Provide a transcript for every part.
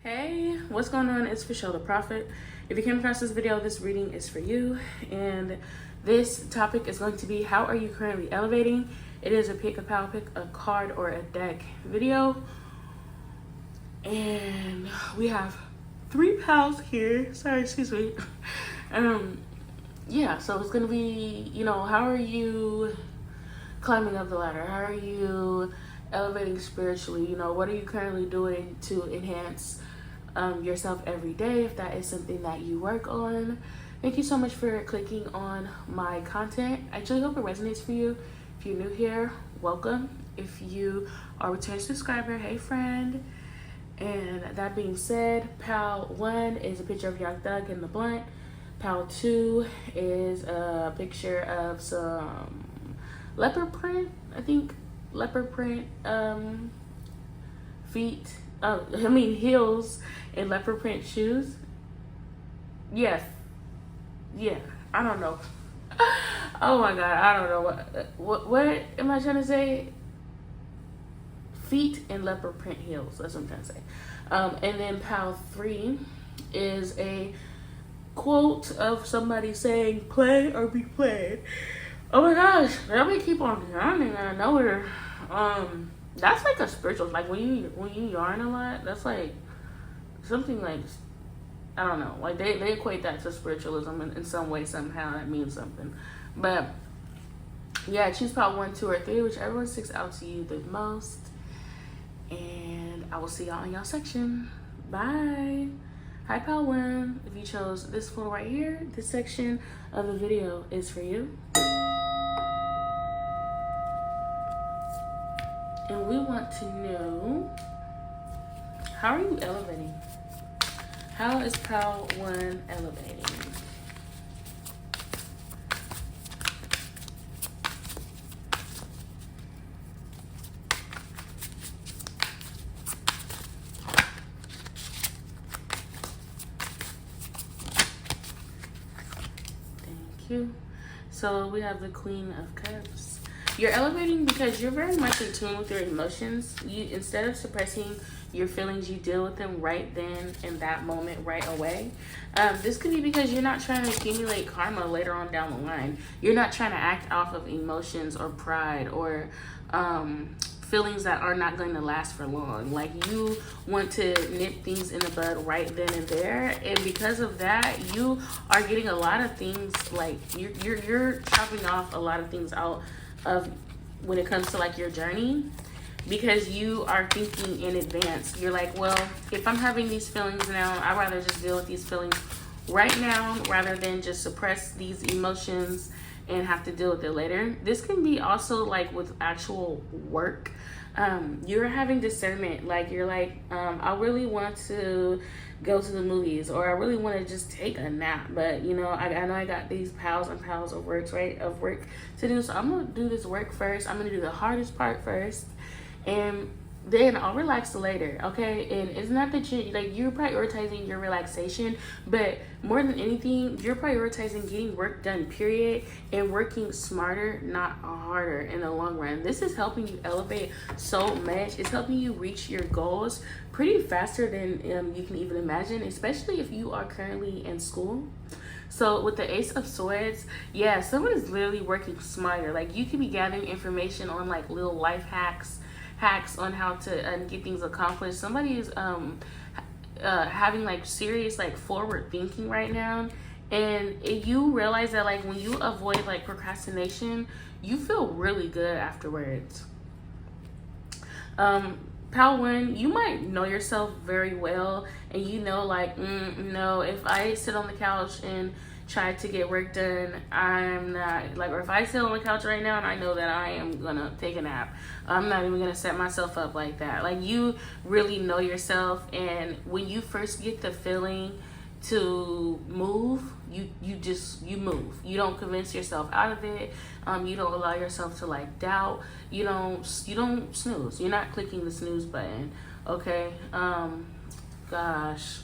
Hey, what's going on? It's Fischel the Prophet. If you came across this video, this reading is for you. And this topic is going to be, how are you currently elevating? It is a pick a pal, pick a card or a deck video. And we have 3 pals here. Sorry, excuse me. Yeah, so it's gonna be, how are you climbing up the ladder? How are you elevating spiritually? What are you currently doing to enhance yourself every day, if that is something that you work on? Thank you so much for clicking on my content. I truly hope it resonates for you. If you're new here, welcome. If you are a return subscriber, hey friend. And that being said, pal 1 is a picture of Noctuq in the blunt. Pal 2 is a picture of some leopard print, I think, leopard print feet, heels and leopard print shoes. Yes, yeah, I don't know. Oh my god, I don't know what am I trying to say? Feet and leopard print heels, that's what I'm trying to say. And then pal 3 is a quote of somebody saying, play or be played. Oh my gosh, let me keep on yarning out of nowhere. That's like a spiritual, like when you yarn a lot, that's like something like, I don't know, like they equate that to spiritualism in some way, somehow. That means something. But yeah, choose pal 1, 2, or 3, whichever one sticks out to you the most. And I will see y'all in y'all section. Bye. Hi pal 1, if you chose this photo right here, this section of the video is for you. And we want to know, how are you elevating? How is pal 1 elevating? Thank you. So we have the Queen of Cups. You're elevating because you're very much in tune with your emotions. You, instead of suppressing your feelings, you deal with them right then in that moment, right away. This could be because you're not trying to accumulate karma later on down the line. You're not trying to act off of emotions or pride or feelings that are not going to last for long. Like, you want to nip things in the bud right then and there, and because of that, you are getting a lot of things, like you're chopping off a lot of things out of when it comes to like your journey, because you are thinking in advance. You're like, well, if I'm having these feelings now, I'd rather just deal with these feelings right now rather than just suppress these emotions and have to deal with it later. This can be also like with actual work. You're having discernment, like you're like, I really want to go to the movies, or I really want to just take a nap, but I know I got these piles and piles of work to do, so I'm gonna do this work first. I'm gonna do the hardest part first, and then I'll relax later, okay? And it's not that you're prioritizing your relaxation, but more than anything, you're prioritizing getting work done, period, and working smarter, not harder in the long run. This is helping you elevate so much. It's helping you reach your goals pretty faster than you can even imagine, especially if you are currently in school. So with the Ace of Swords, yeah, someone is literally working smarter. Like, you could be gathering information on like little life hacks on how to get things accomplished. Somebody is having like serious like forward thinking right now, and you realize that like when you avoid like procrastination, you feel really good afterwards. Pal 1, you might know yourself very well, and like, no, if I sit on the couch and try to get work done, I'm not, like, or if I sit on the couch right now and I know that I am gonna take a nap, I'm not even gonna set myself up like that. Like, you really know yourself, and when you first get the feeling to move, you move. You don't convince yourself out of it. You don't allow yourself to like doubt. You don't snooze. You're not clicking the snooze button. Okay. Gosh,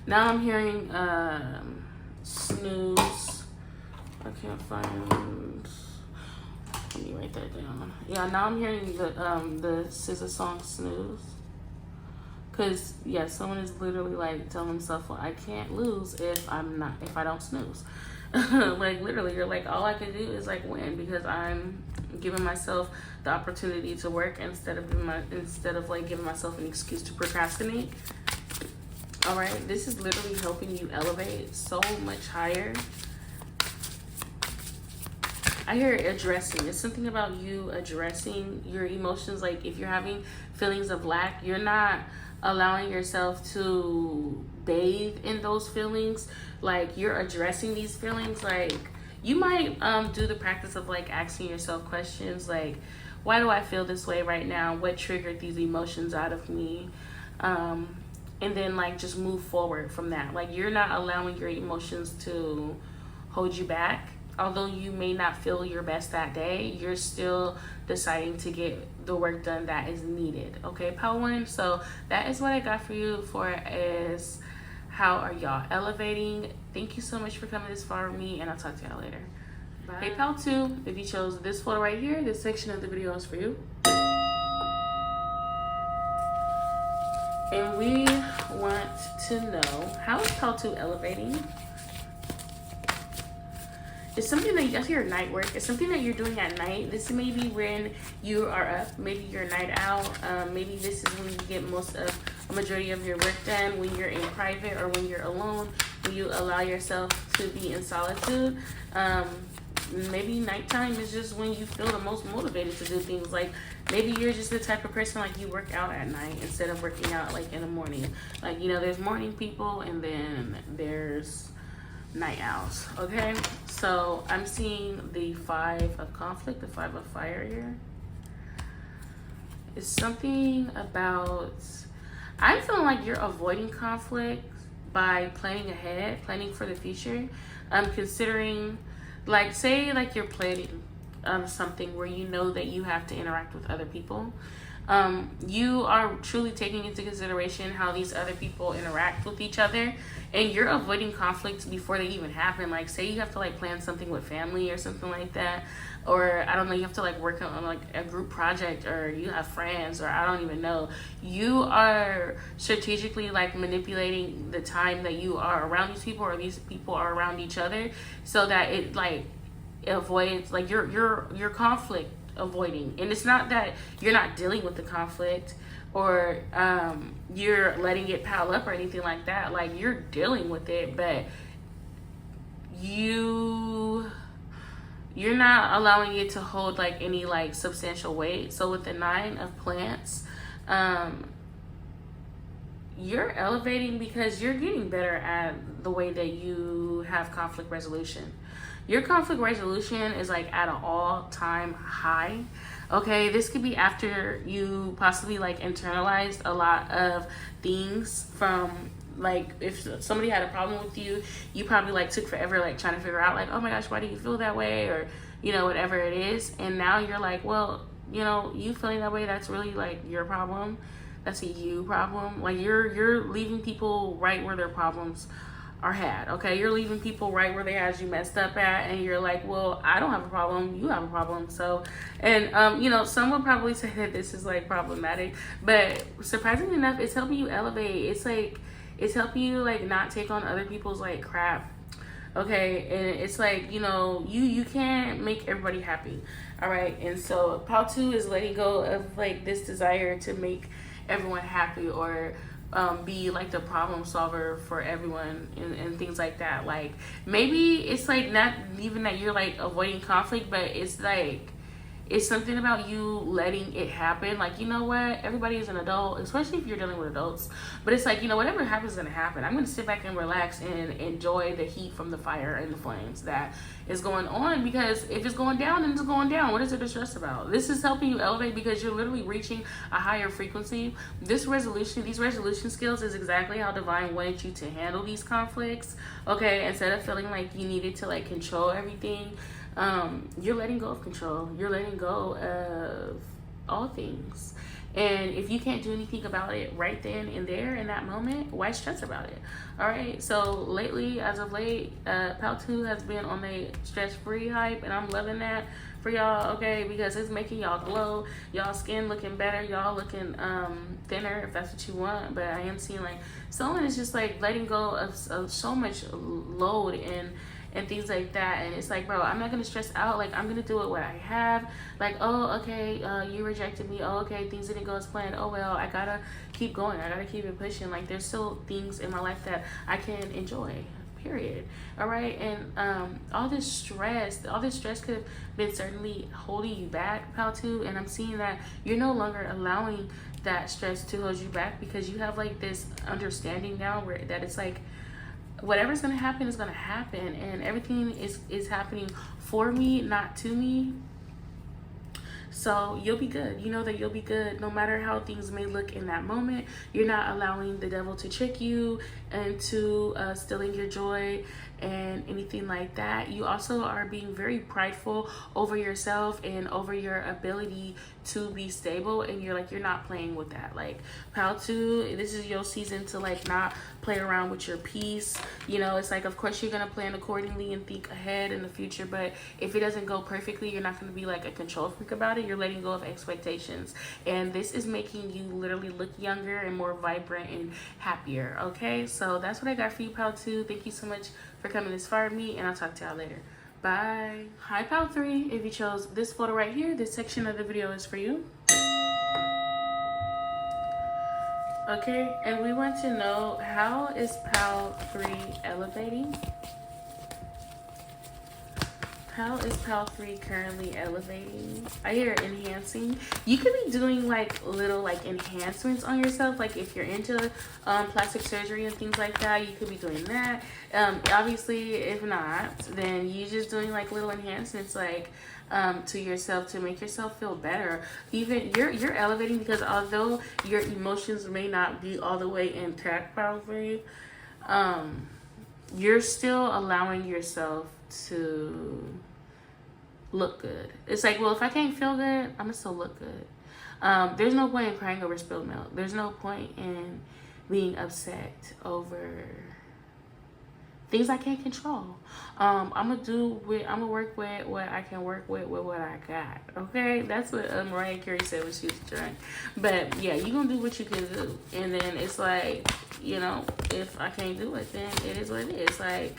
now I'm hearing snooze. I can't find. Let me write that down. Yeah, now I'm hearing the SZA song Snooze. Because yeah, someone is literally like telling themselves, well, I can't lose if I don't snooze. Like literally, you're like, all I can do is like win, because I'm giving myself the opportunity to work instead of like giving myself an excuse to procrastinate. All right, this is literally helping you elevate so much higher. I hear addressing. It's something about you addressing your emotions. Like if you're having feelings of lack, you're not allowing yourself to bathe in those feelings. Like you're addressing these feelings. Like you might do the practice of like asking yourself questions like, why do I feel this way right now? What triggered these emotions out of me? And then like just move forward from that. Like you're not allowing your emotions to hold you back. Although you may not feel your best that day, you're still deciding to get the work done that is needed. Okay, Pal 1. So that is what I got for you for is how are y'all elevating. Thank you so much for coming this far with me, and I'll talk to y'all later. Bye. Hey, Pal 2, if you chose this photo right here, this section of the video is for you. And we want to know, how is Pal 2 elevating? It's something that that's your night work. It's something that you're doing at night. This is maybe when you are up. Maybe you're night out. Maybe this is when you get most of a majority of your work done, when you're in private or when you're alone, when you allow yourself to be in solitude. Maybe nighttime is just when you feel the most motivated to do things. Like maybe you're just the type of person like you work out at night instead of working out like in the morning. Like, you know, there's morning people and then there's night owls. Okay, so I'm seeing the 5 of conflict, the 5 of fire here. It's something about, I'm feeling like you're avoiding conflict by planning ahead, planning for the future. Considering, like, say like you're planning something where you know that you have to interact with other people. You are truly taking into consideration how these other people interact with each other, and you're avoiding conflicts before they even happen. Like say you have to like plan something with family or something like that, or I don't know, you have to like work on like a group project, or you have friends, or I don't even know. You are strategically like manipulating the time that you are around these people, or these people are around each other, so that it like avoids like your conflict avoiding. And it's not that you're not dealing with the conflict or you're letting it pile up or anything like that. Like you're dealing with it, but you're not allowing it to hold like any like substantial weight. So with the 9 of plants, you're elevating because you're getting better at the way that you have conflict resolution. Your conflict resolution is like at an all-time high. Okay, this could be after you possibly like internalized a lot of things from like, if somebody had a problem with you, you probably like took forever like trying to figure out like, oh my gosh, why do you feel that way, or you know, whatever it is. And now you're like, well, you know, you feeling that way, that's really like your problem. That's a you problem. Like you're leaving people right where their problems are had. Okay, you're leaving people right where they had you messed up at, and you're like, well, I don't have a problem, you have a problem. So, and you know, some would probably say that this is like problematic, but surprisingly enough, it's helping you elevate. It's like it's helping you like not take on other people's like crap. Okay, and it's like, you know, you can't make everybody happy. All right, and so Pal 2 is letting go of like this desire to make everyone happy, or be like the problem solver for everyone, and things like that. Like maybe it's like not even that you're like avoiding conflict, but it's like it's something about you letting it happen. Like, you know what, everybody is an adult, especially if you're dealing with adults, but it's like, you know, whatever happens is gonna happen. I'm gonna sit back and relax and enjoy the heat from the fire and the flames that is going on, because if it's going down, then it's going down. What is it to stress about? This is helping you elevate because you're literally reaching a higher frequency. These resolution skills is exactly how divine wanted you to handle these conflicts. Okay, instead of feeling like you needed to like control everything, you're letting go of control. You're letting go of all things. And if you can't do anything about it right then and there in that moment, why stress about it? All right. So lately, as of late, Pal2 has been on a stress-free hype, and I'm loving that for y'all, okay? Because it's making y'all glow, y'all skin looking better, y'all looking thinner if that's what you want. But I am seeing like someone is just like letting go of so much load and things like that. And it's like, bro, I'm not gonna stress out. Like, I'm gonna do it what I have. Like, oh, okay, you rejected me. Oh, okay, things didn't go as planned. Oh, well, I gotta keep going. I gotta keep it pushing. Like, there's still things in my life that I can enjoy, period. All right. And all this stress could have been certainly holding you back, Pal2. And I'm seeing that you're no longer allowing that stress to hold you back, because you have like this understanding now where that it's like, whatever's gonna happen is gonna happen, and everything is happening for me, not to me. So you'll be good. You know that you'll be good no matter how things may look in that moment. You're not allowing the devil to trick you into stealing your joy and anything like that. You also are being very prideful over yourself and over your ability to be stable, and you're not playing with that. Like, Pal2, this is your season to like not play around with your peace. You know, it's like, of course you're gonna plan accordingly and think ahead in the future, but if it doesn't go perfectly, you're not gonna be like a control freak about it. You're letting go of expectations, and this is making you literally look younger and more vibrant and happier. Okay, so that's what I got for you, Pal2. Thank you so much for coming this far with me, and I'll talk to y'all later. Bye. Hi, Pal3. If you chose this photo right here, this section of the video is for you. Okay, and we want to know, how is Pal3 elevating? How is Pal3 currently elevating? I hear enhancing. You could be doing like little like enhancements on yourself. Like if you're into plastic surgery and things like that, you could be doing that. Obviously, if not, then you just doing like little enhancements like to yourself to make yourself feel better. Even you're elevating, because although your emotions may not be all the way intact, Pal3, you're still allowing yourself to look good. It's like, well, if I can't feel good, I'm gonna still look good. There's no point in crying over spilled milk. There's no point in being upset over things I can't control. I'm gonna work with what I can work with what I got. Okay, that's what Mariah Carey said when she was drunk. But yeah, you gonna do what you can do, and then it's like, you know, if I can't do it, then it is what it is. Like,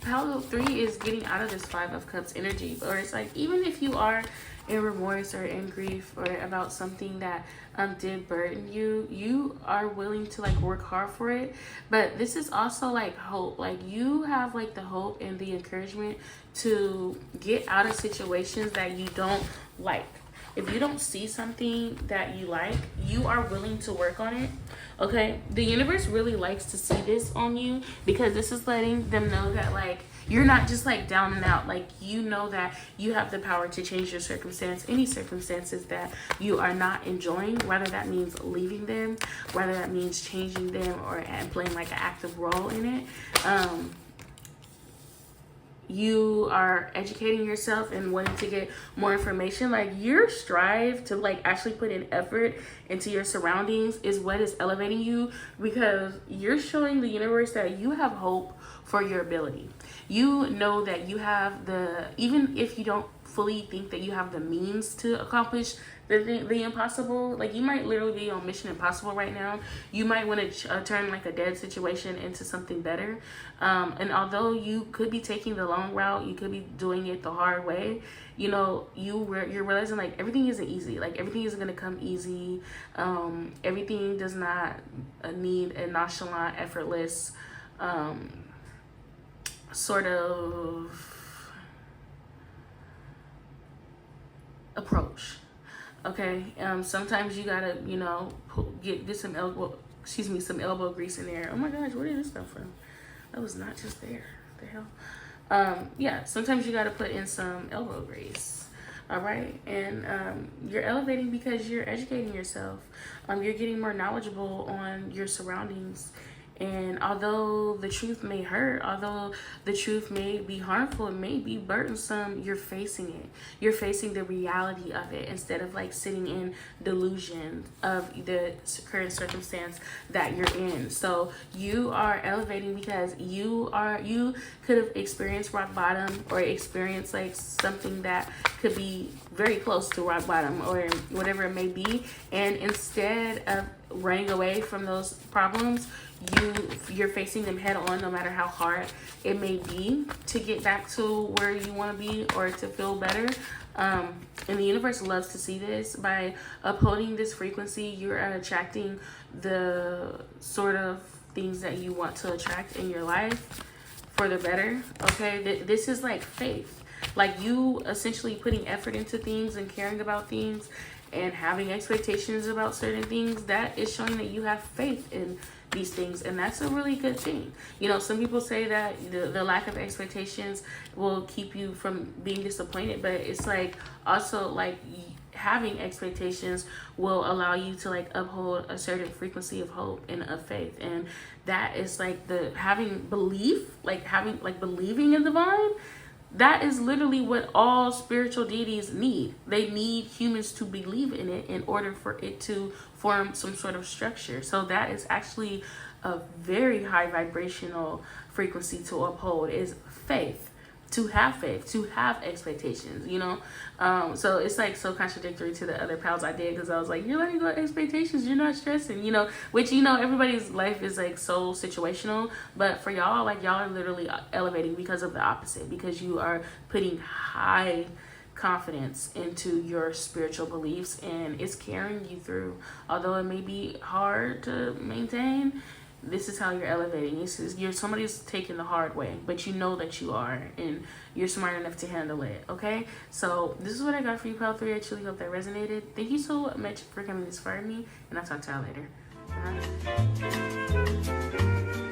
Pal3 is getting out of this 5 of Cups energy, or it's like, even if you are in remorse or in grief or about something that did burden you, you are willing to like work hard for it. But this is also like hope. Like, you have like the hope and the encouragement to get out of situations that you don't like. If you don't see something that you like, you are willing to work on it. Okay, the universe really likes to see this on you, because this is letting them know that like you're not just like down and out. Like, you know that you have the power to change your circumstance, any circumstances that you are not enjoying, whether that means leaving them, whether that means changing them, or playing like an active role in it. You are educating yourself and wanting to get more information. Like, your strive to like actually put in effort into your surroundings is what is elevating you, because you're showing the universe that you have hope for your ability. You know that you have even if you don't fully think that you have the means to accomplish the impossible. Like, you might literally be on Mission Impossible right now. You might want to turn like a dead situation into something better. And although you could be taking the long route, you could be doing it the hard way. You know, you're realizing like everything isn't easy. Like, everything isn't gonna come easy. Everything does not need a nonchalant, effortless sort of approach. Okay, sometimes you gotta, you know, get some elbow grease in there. Oh my gosh, where did this come from? That was not just there. What the hell? Yeah, sometimes you gotta put in some elbow grease. All right, and you're elevating because you're educating yourself. You're getting more knowledgeable on your surroundings And although the truth may hurt, although the truth may be harmful, it may be burdensome, you're facing it. You're facing the reality of it instead of like sitting in delusion of the current circumstance that you're in. So you are elevating because you could have experienced rock bottom, or experienced like something that could be very close to rock bottom, or whatever it may be. And instead of running away from those problems, you're facing them head on, no matter how hard it may be to get back to where you want to be or to feel better. And the universe loves to see this. By upholding this frequency, you're attracting the sort of things that you want to attract in your life for the better. Okay, this is like faith, like you essentially putting effort into things and caring about things and having expectations about certain things. That is showing that you have faith in these things, and that's a really good thing. You know, some people say that the lack of expectations will keep you from being disappointed, but it's like also like having expectations will allow you to like uphold a certain frequency of hope and of faith. And that is like the having belief, like having like believing in the divine. That is literally what all spiritual deities need. They need humans to believe in it in order for it to form some sort of structure. So that is actually a very high vibrational frequency to uphold, is faith. To have faith, to have expectations, you know. So it's like so contradictory to the other pals I did, because I was like, you're letting go of expectations, you're not stressing, you know, which, you know, everybody's life is like so situational. But for y'all, like y'all are literally elevating because of the opposite, because you are putting high confidence into your spiritual beliefs, and it's carrying you through. Although it may be hard to maintain, this is how you're elevating. This is somebody's taking the hard way, but you know that you are, and you're smart enough to handle it. Okay, so this is what I got for you, pal 3. I truly hope that resonated. Thank you so much for coming this far with me, and I'll talk to y'all later. Bye.